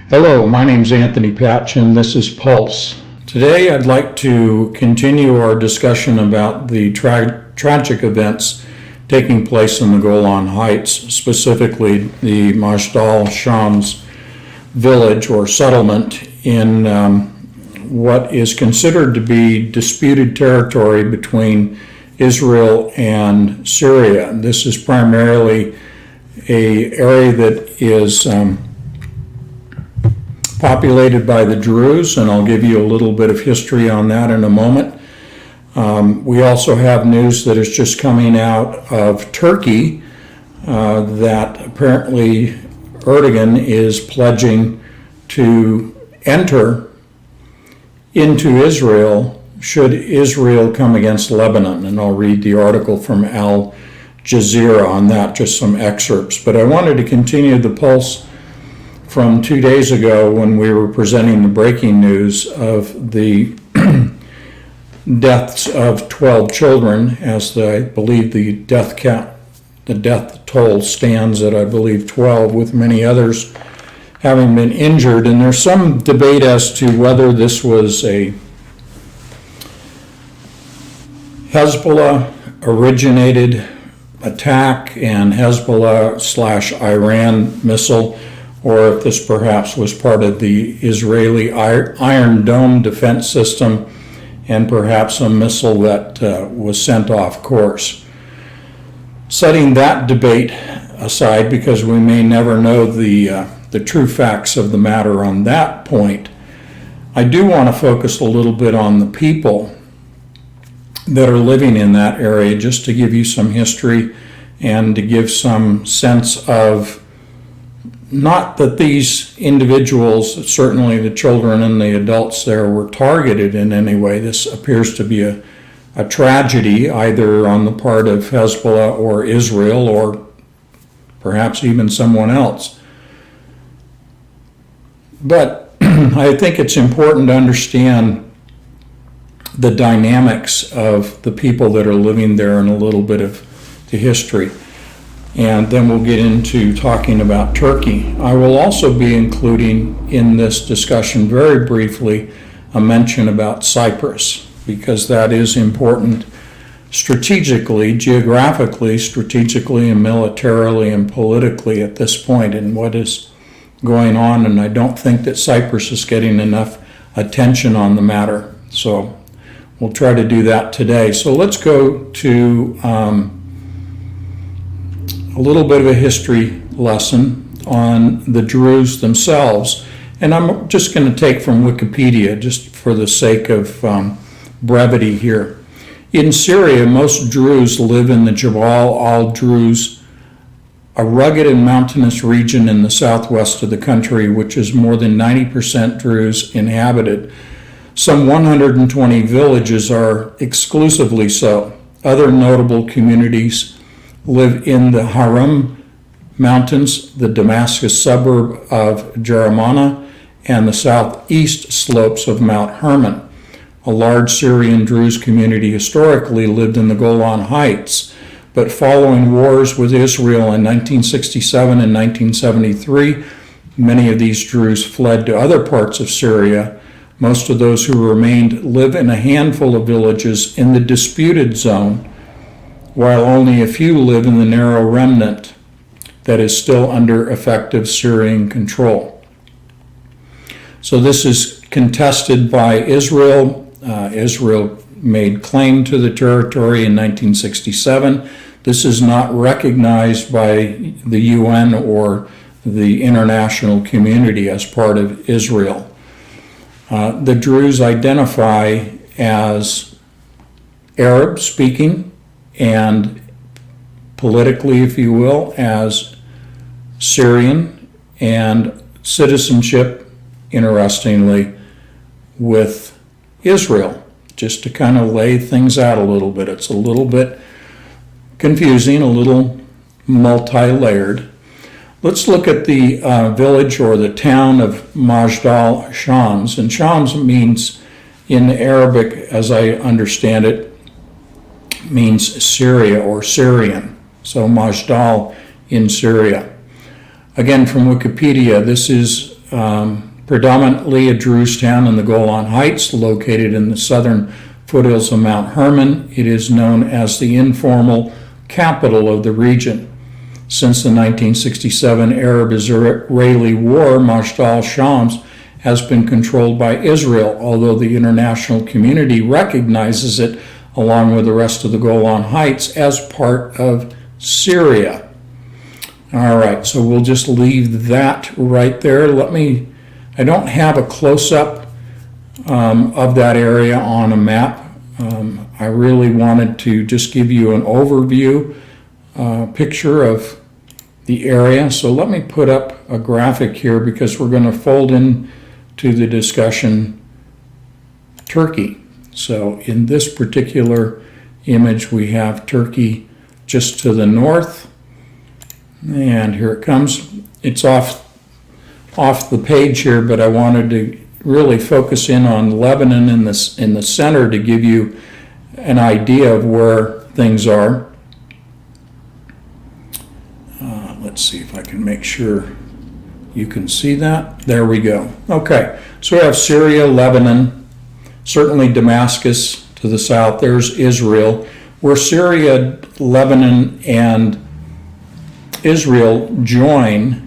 Hello, my name is Anthony Patch and this is Pulse. Today I'd like to continue our discussion about the tragic events taking place in the Golan Heights, specifically the Majdal Shams village or settlement in what is considered to be disputed territory between Israel and Syria. This is primarily an area that is populated by the Druze, and I'll give you a little bit of history on that in a moment. We also have news that is just coming out of Turkey that apparently Erdogan is pledging to enter into Israel should Israel come against Lebanon. And I'll read the article from Al Jazeera on that, just some excerpts. But I wanted to continue the Pulse from 2 days ago when we were presenting the breaking news of the deaths of 12 children, as I believe the death toll stands at, I believe, 12, with many others having been injured. And there's some debate as to whether this was a Hezbollah originated attack and Hezbollah/Iran missile, or if this perhaps was part of the Israeli Iron Dome defense system and perhaps a missile that was sent off course. Setting that debate aside, because we may never know the true facts of the matter on that point, I do want to focus a little bit on the people that are living in that area, just to give you some history and to give some sense of, not that these individuals, certainly the children and the adults there, were targeted in any way. This appears to be a tragedy, either on the part of Hezbollah or Israel, or perhaps even someone else. But I think it's important to understand the dynamics of the people that are living there and a little bit of the history. And then we'll get into talking about Turkey. I will also be including in this discussion very briefly a mention about Cyprus, because that is important strategically, geographically, strategically, and militarily and politically at this point in what is going on. And I don't think that Cyprus is getting enough attention on the matter. So we'll try to do that today. So let's go to a little bit of a history lesson on the Druze themselves. And I'm just going to take from Wikipedia, just for the sake of brevity here. In Syria, most Druze live in the Jabal al-Druze, a rugged and mountainous region in the southwest of the country, which is more than 90% Druze inhabited. Some 120 villages are exclusively so. Other notable communities live in the Haram Mountains, the Damascus suburb of Jeramana, and the southeast slopes of Mount Hermon. A large Syrian Druze community historically lived in the Golan Heights, but following wars with Israel in 1967 and 1973, many of these Druze fled to other parts of Syria. Most of those who remained live in a handful of villages in the disputed zone, while only a few live in the narrow remnant that is still under effective Syrian control. So this is contested by Israel. Israel made claim to the territory in 1967. This is not recognized by the UN or the international community as part of Israel. The Druze identify as Arab speaking and politically, if you will, as Syrian, and citizenship, interestingly, with Israel, just to kind of lay things out a little bit. It's a little bit confusing, a little multi-layered. Let's look at the village or the town of Majdal Shams. And Shams means, in Arabic, as I understand it, means Syria or Syrian. So Majdal in Syria. Again, from Wikipedia, this is predominantly a Druze town in the Golan Heights, located in the southern foothills of Mount Hermon. It is known as the informal capital of the region. Since the 1967 Arab-Israeli War, Majid al-Shams has been controlled by Israel, although the international community recognizes it, along with the rest of the Golan Heights, as part of Syria. All right, so we'll just leave that right there. I don't have a close-up of that area on a map. I really wanted to just give you an overview picture of the area. So let me put up a graphic here, because we're going to fold in to the discussion Turkey. So in this particular image, we have Turkey just to the north. And here it comes. It's off the page here, but I wanted to really focus in on Lebanon in the center to give you an idea of where things are. Let's see if I can make sure you can see that. There we go. Okay, so we have Syria, Lebanon, certainly Damascus to the south. There's Israel. Where Syria, Lebanon, and Israel join,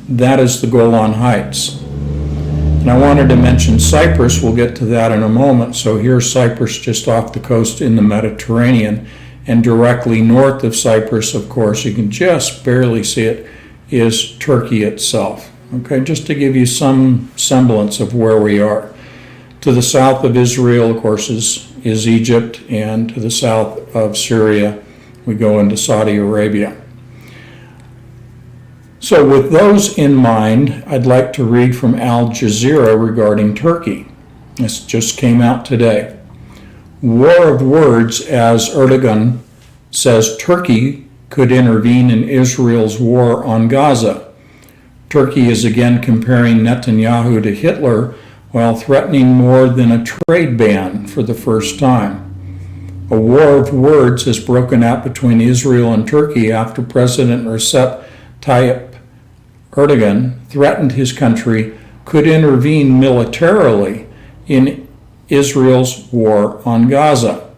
that is the Golan Heights. And I wanted to mention Cyprus. We'll get to that in a moment. So here's Cyprus just off the coast in the Mediterranean. And directly north of Cyprus, of course, you can just barely see it, is Turkey itself. Okay, just to give you some semblance of where we are. To the south of Israel, of course, is Egypt, and to the south of Syria, we go into Saudi Arabia. So with those in mind, I'd like to read from Al Jazeera regarding Turkey. This just came out today. War of words, as Erdogan says Turkey could intervene in Israel's war on Gaza. Turkey is again comparing Netanyahu to Hitler while threatening more than a trade ban for the first time. A war of words has broken out between Israel and Turkey after President Recep Tayyip Erdogan threatened his country could intervene militarily in Israel's war on Gaza.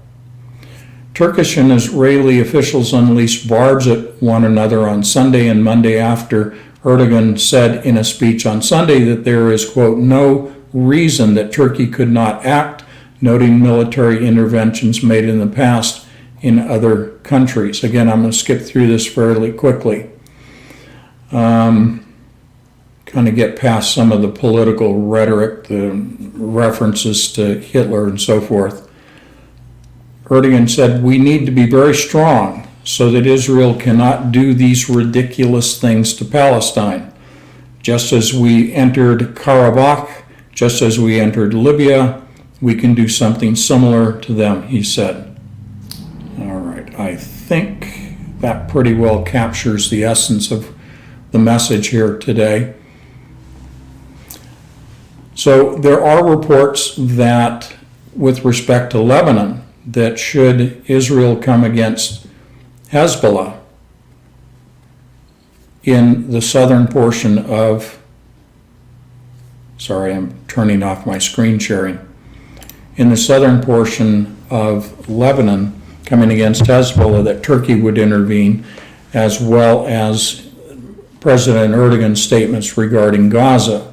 Turkish and Israeli officials unleashed barbs at one another on Sunday and Monday after Erdogan said in a speech on Sunday that there is, quote, no reason that Turkey could not act, noting military interventions made in the past in other countries. Again, I'm going to skip through this fairly quickly. Kind of get past some of the political rhetoric, the references to Hitler and so forth. Erdogan said, we need to be very strong so that Israel cannot do these ridiculous things to Palestine. Just as we entered Karabakh, just as we entered Libya, we can do something similar to them, he said. All right, I think that pretty well captures the essence of the message here today. So there are reports that with respect to Lebanon, that should Israel come against Hezbollah in the southern portion of, sorry, I'm turning off my screen sharing, in the southern portion of Lebanon coming against Hezbollah, that Turkey would intervene, as well as President Erdogan's statements regarding Gaza.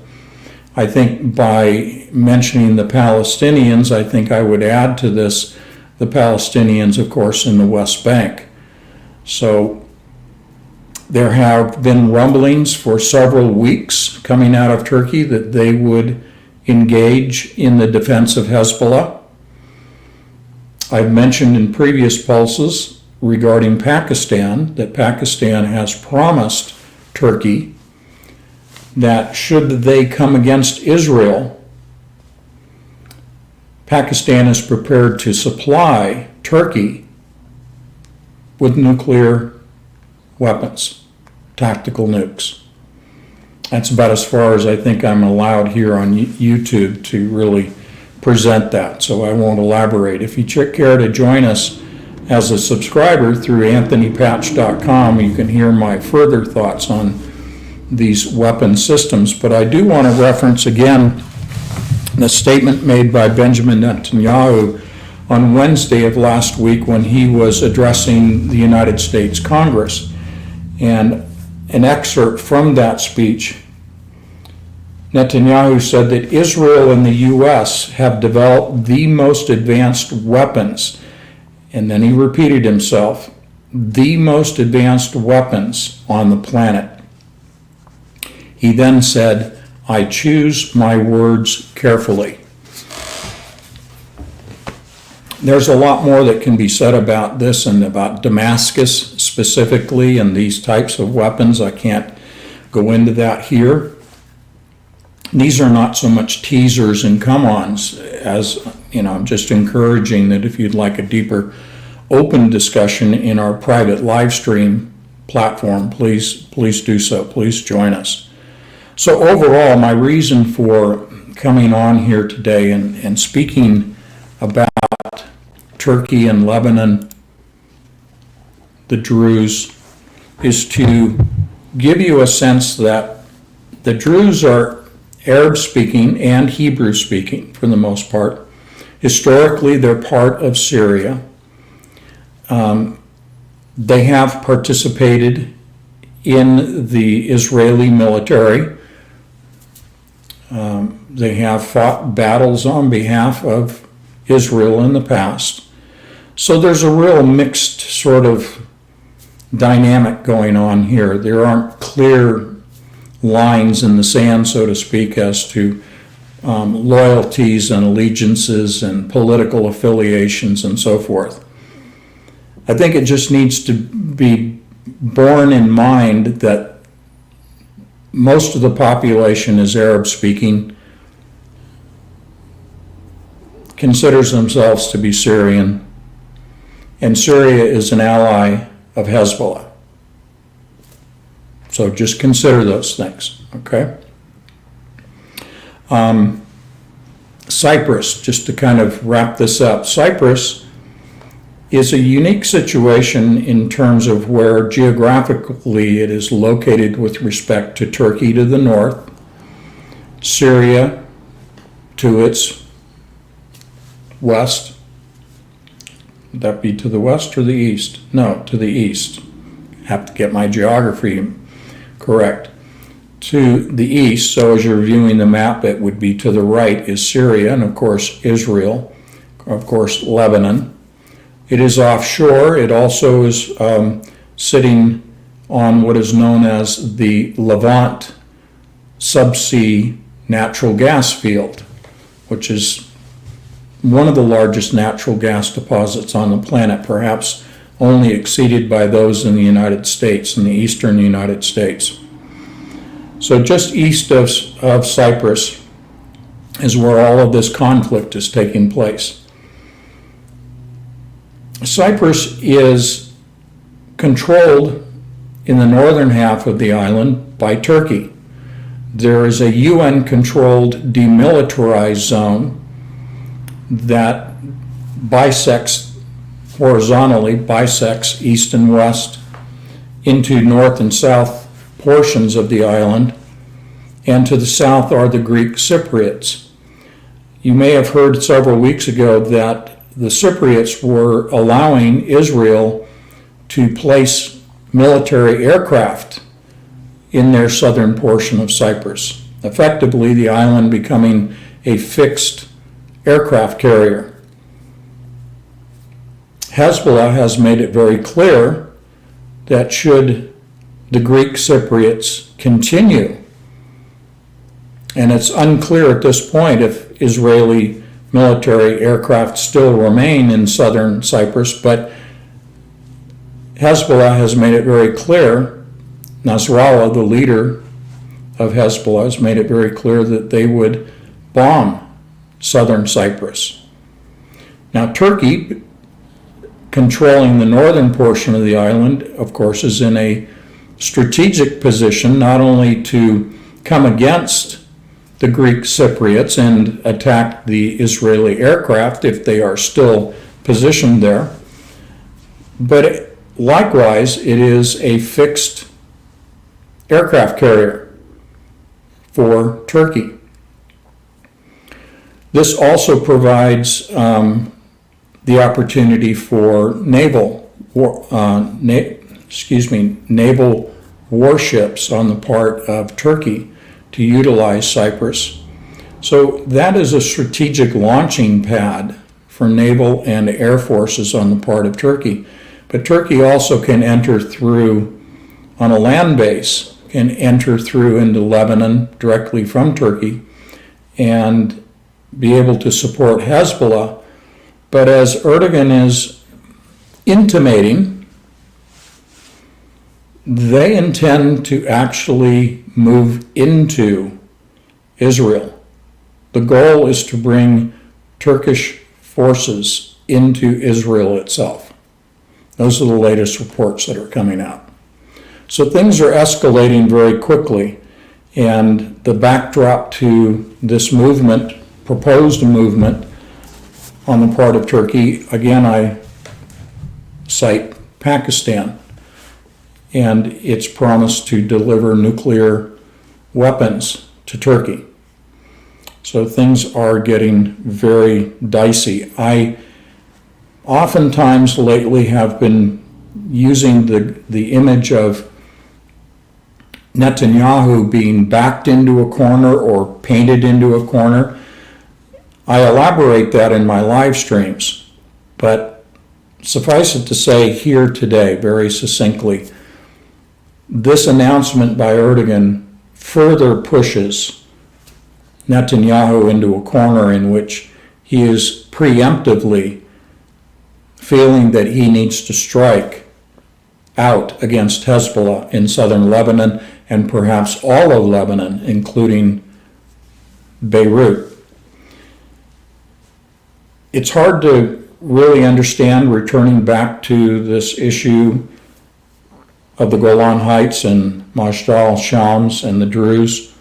I think by mentioning the Palestinians, I think I would add to this the Palestinians, of course, in the West Bank. So there have been rumblings for several weeks coming out of Turkey that they would engage in the defense of Hezbollah. I've mentioned in previous pulses regarding Pakistan that Pakistan has promised Turkey that should they come against Israel, Pakistan is prepared to supply Turkey with nuclear weapons, tactical nukes. That's about as far as I think I'm allowed here on YouTube to really present that, so I won't elaborate. If you care to join us as a subscriber through anthonypatch.com, you can hear my further thoughts on these weapon systems. But I do want to reference again the statement made by Benjamin Netanyahu on Wednesday of last week when he was addressing the United States Congress. And an excerpt from that speech, Netanyahu said that Israel and the U.S. have developed the most advanced weapons. And then he repeated himself, the most advanced weapons on the planet. He then said, I choose my words carefully. There's a lot more that can be said about this and about Damascus specifically and these types of weapons. I can't go into that here. These are not so much teasers and come-ons as, I'm just encouraging that if you'd like a deeper open discussion in our private live stream platform, please do so. Please join us. So overall, my reason for coming on here today and speaking about Turkey and Lebanon, the Druze, is to give you a sense that the Druze are Arab-speaking and Hebrew-speaking for the most part. Historically, they're part of Syria. They have participated in the Israeli military. They have fought battles on behalf of Israel in the past. So there's a real mixed sort of dynamic going on here. There aren't clear lines in the sand, so to speak, as to loyalties and allegiances and political affiliations and so forth. I think it just needs to be borne in mind that most of the population is Arab-speaking, considers themselves to be Syrian, and Syria is an ally of Hezbollah. So just consider those things, okay? Cyprus, just to kind of wrap this up. Cyprus is a unique situation in terms of where geographically it is located with respect to Turkey to the north, Syria to its west. Would that be to the west or the east? No, to the east. Have to get my geography correct. To the east, so as you're viewing the map, it would be to the right is Syria, and of course Israel, of course Lebanon. It is offshore. It also is sitting on what is known as the Levant subsea natural gas field, which is one of the largest natural gas deposits on the planet, perhaps only exceeded by those in the United States, in the eastern United States. So just east of Cyprus is where all of this conflict is taking place. Cyprus is controlled in the northern half of the island by Turkey. There is a UN-controlled demilitarized zone that horizontally bisects east and west into north and south portions of the island, and to the south are the Greek Cypriots. You may have heard several weeks ago that the Cypriots were allowing Israel to place military aircraft in their southern portion of Cyprus, effectively the island becoming a fixed aircraft carrier. Hezbollah has made it very clear that should the Greek Cypriots continue, and it's unclear at this point if Israeli military aircraft still remain in southern Cyprus, but Hezbollah has made it very clear, Nasrallah, the leader of Hezbollah, has made it very clear that they would bomb southern Cyprus. Now, Turkey, controlling the northern portion of the island, of course, is in a strategic position not only to come against the Greek Cypriots and attack the Israeli aircraft if they are still positioned there, but likewise it is a fixed aircraft carrier for Turkey. This also provides the opportunity for naval warships on the part of Turkey to utilize Cyprus. So that is a strategic launching pad for naval and air forces on the part of Turkey. But Turkey also can enter through, on a land base, can enter through into Lebanon directly from Turkey and be able to support Hezbollah. But as Erdogan is intimating, they intend to actually move into Israel. The goal is to bring Turkish forces into Israel itself. Those are the latest reports that are coming out. So things are escalating very quickly, and the backdrop to this movement, proposed movement on the part of Turkey, again I cite Pakistan and its promise to deliver nuclear weapons to Turkey. So things are getting very dicey. I oftentimes lately have been using the image of Netanyahu being backed into a corner or painted into a corner. I elaborate that in my live streams, but suffice it to say here today, very succinctly, this announcement by Erdogan further pushes Netanyahu into a corner in which he is preemptively feeling that he needs to strike out against Hezbollah in southern Lebanon and perhaps all of Lebanon, including Beirut. It's hard to really understand, returning back to this issue of the Golan Heights and Majda Shams and the Druze.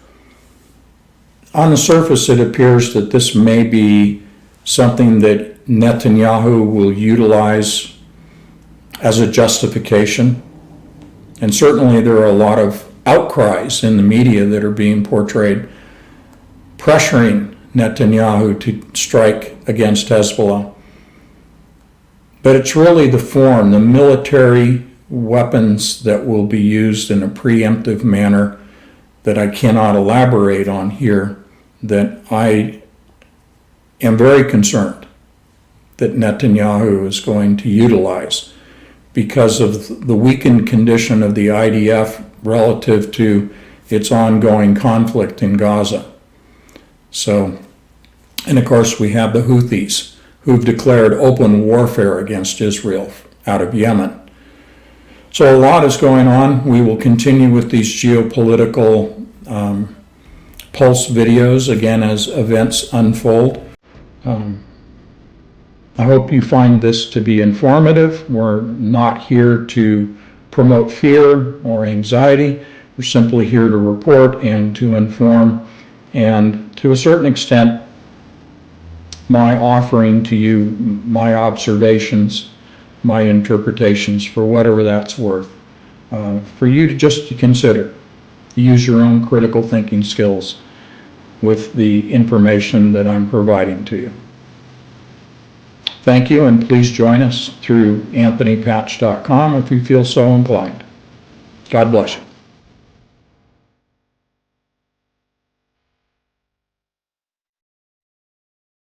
On the surface, it appears that this may be something that Netanyahu will utilize as a justification. And certainly there are a lot of outcries in the media that are being portrayed, pressuring Netanyahu to strike against Hezbollah. But it's really the form, the military weapons that will be used in a preemptive manner that I cannot elaborate on here, that I am very concerned that Netanyahu is going to utilize because of the weakened condition of the IDF relative to its ongoing conflict in Gaza. So, and of course we have the Houthis who've declared open warfare against Israel out of Yemen. So a lot is going on. We will continue with these geopolitical pulse videos again as events unfold. I hope you find this to be informative. We're not here to promote fear or anxiety. We're simply here to report and to inform, and to a certain extent, my offering to you my observations, my interpretations, for whatever that's worth, for you to just to consider. Use your own critical thinking skills with the information that I'm providing to you. Thank you, and please join us through anthonypatch.com if you feel so inclined. God bless you.